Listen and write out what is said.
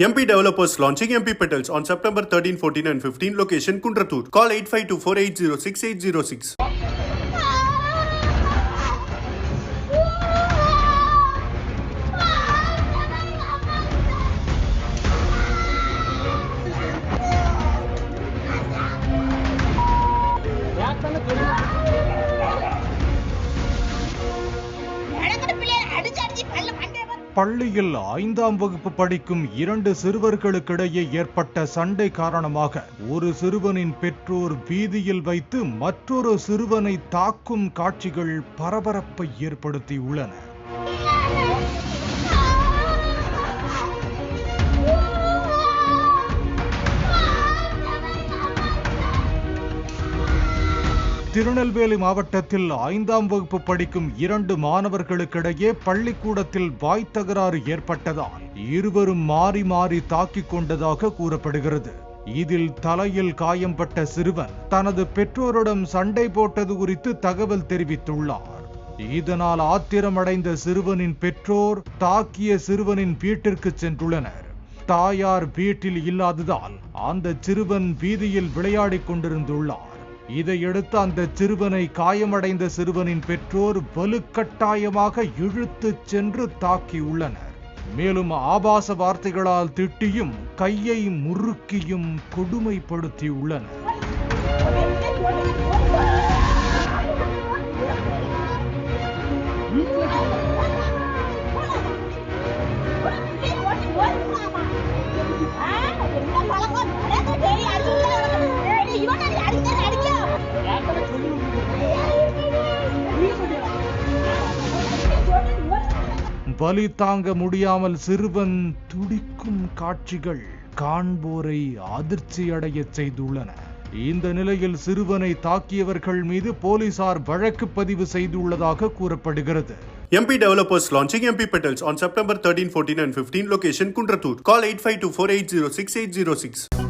MP developers launching MP Petals on September 13, 14 and 15. Location Kundratur. Call 8524806806. பள்ளியில் 5ஆம் வகுப்பு படிக்கும் 2 சிறுவர்களுக்கிடையே ஏற்பட்ட சண்டை காரணமாக ஒரு சிறுவனின் பெற்றோர் வீதியில் வைத்து மற்றொரு சிறுவனை தாக்கும் காட்சிகள் பரபரப்பை ஏற்படுத்தியுள்ளன. திருநெல்வேலி மாவட்டத்தில் 5ஆம் வகுப்பு படிக்கும் 2 மாணவர்களுக்கிடையே பள்ளிக்கூடத்தில் வாய் தகராறு ஏற்பட்டதால் இருவரும் மாறி மாறி தாக்கிக் கொண்டதாக கூறப்படுகிறது. இதில் தலையில் காயம்பட்ட சிறுவன் தனது பெற்றோரிடம் சண்டை போட்டது குறித்து தகவல் தெரிவித்துள்ளார். இதனால் ஆத்திரமடைந்த சிறுவனின் பெற்றோர் தாக்கிய சிறுவனின் வீட்டிற்கு சென்றுள்ளனர். தாயார் வீட்டில் இல்லாததால் அந்த சிறுவன் வீதியில் விளையாடிக் கொண்டிருந்துள்ளார். இதையடுத்து அந்த சிறுவனை காயமடைந்த சிறுவனின் பெற்றோர் வலுக்கட்டாயமாக இழுத்துச் சென்று தாக்கியுள்ளனர். மேலும் ஆபாச வார்த்தைகளால் திட்டியும் கையை முறுக்கியும் கொடுமைப்படுத்தியுள்ளனர். வலி தாங்க முடியாமல் சிறுவன் துடிக்கும் காட்சிகள் காண்போரை அதிர்ச்சியடைய செய்துள்ளன. இந்த நிலையில் சிறுவனை தாக்கியவர்கள் மீது போலீசார் வழக்கு பதிவு செய்துள்ளதாக கூறப்படுகிறது. MP developers launching MP Petals on September 13, 14 and 15. Location Kundratur. Call 8524806806.